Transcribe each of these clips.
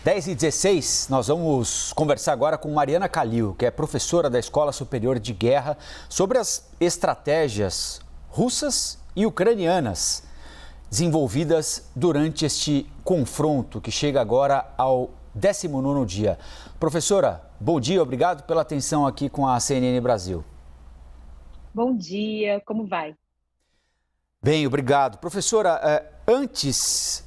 10h16, nós vamos conversar agora com Mariana Kalil, que é professora da Escola Superior de Guerra, sobre as estratégias russas e ucranianas desenvolvidas durante este confronto que chega agora ao 19º dia. Professora, bom dia, obrigado pela atenção aqui com a CNN Brasil. Bom dia, como vai? Bem, obrigado. Professora, antes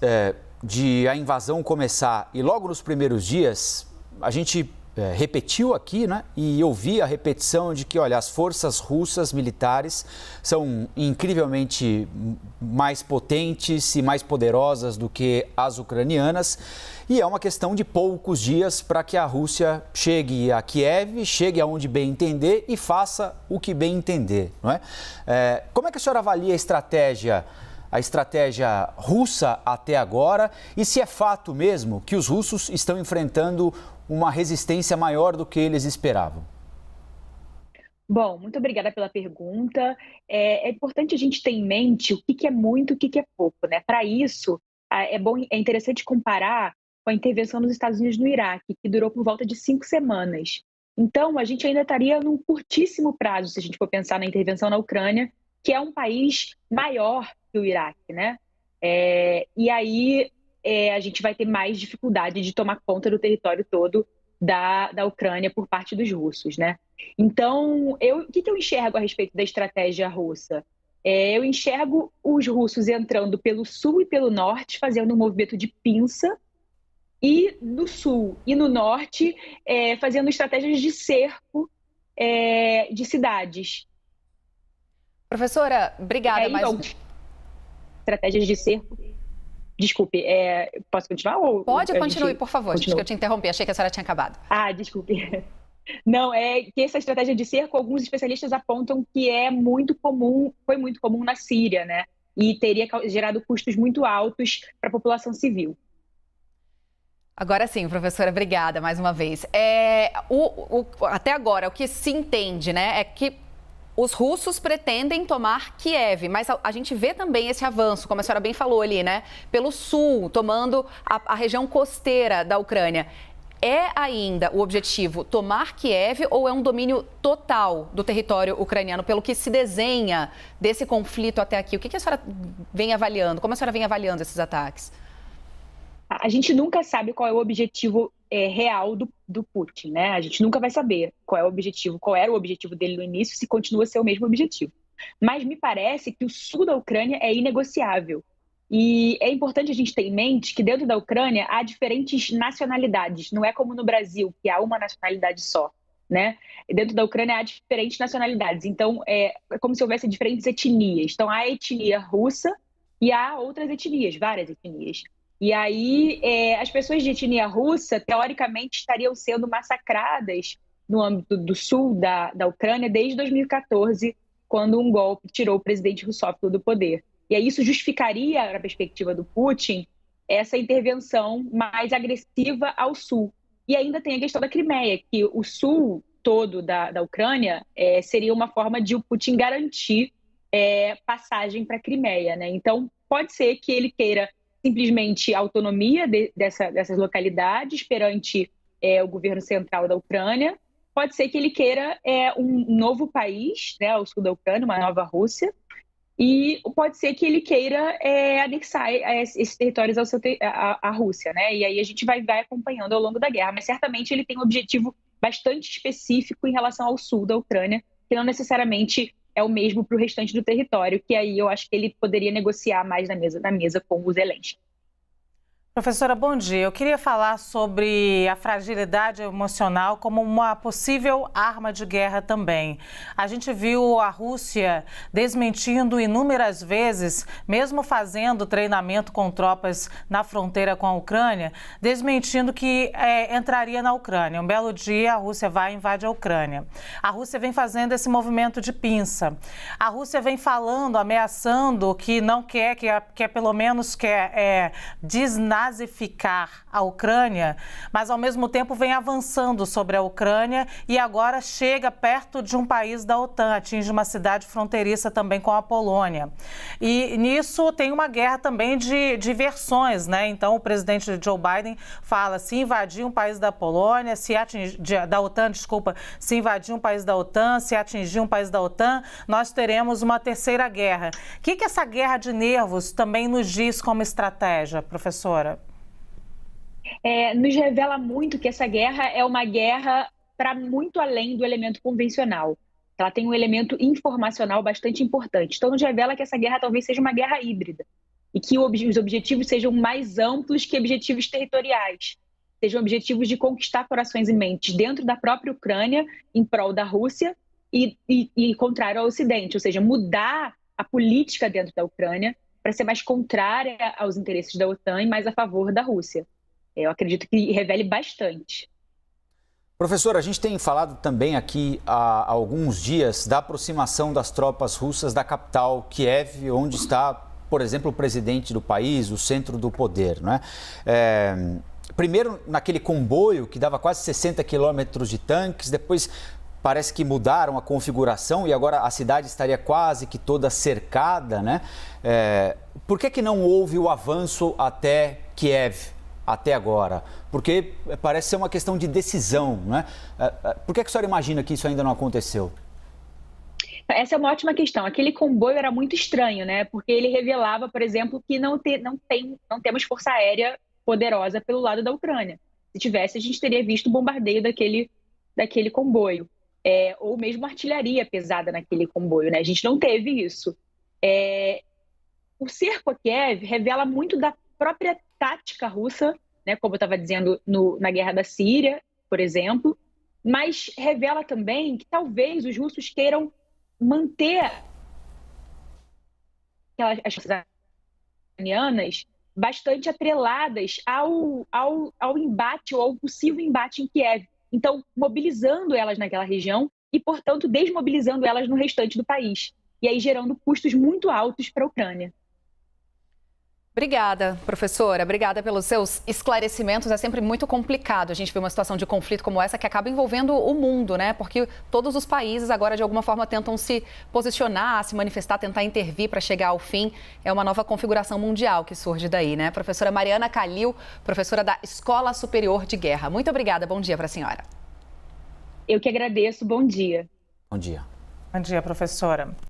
de a invasão começar e logo nos primeiros dias, a gente repetiu aqui, né? E eu vi a repetição de que, olha, as forças russas militares são incrivelmente mais potentes e mais poderosas do que as ucranianas. E é uma questão de poucos dias para que a Rússia chegue a Kiev, chegue aonde bem entender e faça o que bem entender, não é? Como é que a senhora avalia a estratégia russa até agora e se é fato mesmo que os russos estão enfrentando uma resistência maior do que eles esperavam? Bom, muito obrigada pela pergunta. É importante a gente ter em mente o que é muito e o que é pouco, né? Para isso, é interessante comparar com a intervenção dos Estados Unidos no Iraque, que durou por volta de 5 semanas. Então, a gente ainda estaria num curtíssimo prazo, se a gente for pensar na intervenção na Ucrânia, que é um país maior que o Iraque, né? E aí a gente vai ter mais dificuldade de tomar conta do território todo da Ucrânia por parte dos russos, né? Então, o que eu enxergo a respeito da estratégia russa? Eu enxergo os russos entrando pelo sul e pelo norte, fazendo um movimento de pinça, e no sul e no norte, fazendo estratégias de cerco de cidades. Professora, obrigada. Estratégias de cerco. Desculpe, posso continuar? Pode, continue, por favor. Acho que eu te interrompi, achei que a senhora tinha acabado. Desculpe. Não, que essa estratégia de cerco, alguns especialistas apontam que foi muito comum na Síria, né? E teria gerado custos muito altos para a população civil. Agora sim, professora, obrigada mais uma vez. Até agora, o que se entende, né, é que os russos pretendem tomar Kiev, mas a gente vê também esse avanço, como a senhora bem falou ali, né? Pelo sul, tomando a região costeira da Ucrânia. É ainda o objetivo tomar Kiev ou é um domínio total do território ucraniano, pelo que se desenha desse conflito até aqui? O que a senhora vem avaliando? Como a senhora vem avaliando esses ataques? A gente nunca sabe qual é o objetivo real do Putin, né? A gente nunca vai saber qual era o objetivo dele no início, se continua a ser o mesmo objetivo. Mas me parece que o sul da Ucrânia é inegociável. E é importante a gente ter em mente que dentro da Ucrânia há diferentes nacionalidades. Não é como no Brasil, que há uma nacionalidade só, né? Dentro da Ucrânia há diferentes nacionalidades. Então, é como se houvesse diferentes etnias. Então, há a etnia russa e há outras etnias, várias etnias. E aí, as pessoas de etnia russa, teoricamente, estariam sendo massacradas no âmbito do sul da Ucrânia desde 2014, quando um golpe tirou o presidente russófilo do poder. E aí isso justificaria, na perspectiva do Putin, essa intervenção mais agressiva ao sul. E ainda tem a questão da Crimeia, que o sul todo da Ucrânia seria uma forma de o Putin garantir passagem para a Crimeia, né? Então, pode ser que ele queira simplesmente autonomia dessas localidades perante o governo central da Ucrânia. Pode ser que ele queira um novo país, né, ao sul da Ucrânia, uma nova Rússia. E pode ser que ele queira anexar esses territórios à Rússia, né? E aí a gente vai acompanhando ao longo da guerra. Mas certamente ele tem um objetivo bastante específico em relação ao sul da Ucrânia, que não necessariamente é o mesmo para o restante do território, que aí eu acho que ele poderia negociar mais na mesa com o Zelensky. Professora, bom dia. Eu queria falar sobre a fragilidade emocional como uma possível arma de guerra também. A gente viu a Rússia desmentindo inúmeras vezes, mesmo fazendo treinamento com tropas na fronteira com a Ucrânia, desmentindo que entraria na Ucrânia. Um belo dia a Rússia vai e invade a Ucrânia. A Rússia vem fazendo esse movimento de pinça. A Rússia vem falando, ameaçando que não quer, que pelo menos quer desnazificar nazificar a Ucrânia, mas ao mesmo tempo vem avançando sobre a Ucrânia e agora chega perto de um país da OTAN, atinge uma cidade fronteiriça também com a Polônia. E nisso tem uma guerra também de versões, né? Então o presidente Joe Biden fala: se invadir um país da Polônia, da OTAN, desculpa, se invadir um país da OTAN, se atingir um país da OTAN, nós teremos uma terceira guerra. O que essa guerra de nervos também nos diz como estratégia, professora? Nos revela muito que essa guerra é uma guerra para muito além do elemento convencional. Ela tem um elemento informacional bastante importante. Então, nos revela que essa guerra talvez seja uma guerra híbrida e que os objetivos sejam mais amplos que objetivos territoriais. Sejam objetivos de conquistar corações e mentes dentro da própria Ucrânia, em prol da Rússia e contrário ao Ocidente, ou seja, mudar a política dentro da Ucrânia para ser mais contrária aos interesses da OTAN e mais a favor da Rússia. Eu acredito que revele bastante. Professora, a gente tem falado também aqui há alguns dias da aproximação das tropas russas da capital, Kiev, onde está, por exemplo, o presidente do país, o centro do poder, não é? Primeiro naquele comboio que dava quase 60 quilômetros de tanques, depois parece que mudaram a configuração e agora a cidade estaria quase que toda cercada, né? Por que não houve o avanço até Kiev até agora? Porque parece ser uma questão de decisão, né? Por que a senhora imagina que isso ainda não aconteceu? Essa é uma ótima questão. Aquele comboio era muito estranho, né? Porque ele revelava, por exemplo, que não temos força aérea poderosa pelo lado da Ucrânia. Se tivesse, a gente teria visto o bombardeio daquele comboio. Ou mesmo artilharia pesada naquele comboio, né? A gente não teve isso. O cerco a Kiev revela muito da própria tática russa, né? Como eu estava dizendo na guerra da Síria, por exemplo, mas revela também que talvez os russos queiram manter as forças ucranianas bastante atreladas ao embate ou ao possível embate em Kiev. Então, mobilizando elas naquela região e, portanto, desmobilizando elas no restante do país. E aí gerando custos muito altos para a Ucrânia. Obrigada, professora. Obrigada pelos seus esclarecimentos. É sempre muito complicado a gente ver uma situação de conflito como essa que acaba envolvendo o mundo, né? Porque todos os países agora, de alguma forma, tentam se posicionar, se manifestar, tentar intervir para chegar ao fim. É uma nova configuração mundial que surge daí, né? Professora Mariana Calil, professora da Escola Superior de Guerra. Muito obrigada. Bom dia para a senhora. Eu que agradeço. Bom dia. Bom dia. Bom dia, professora.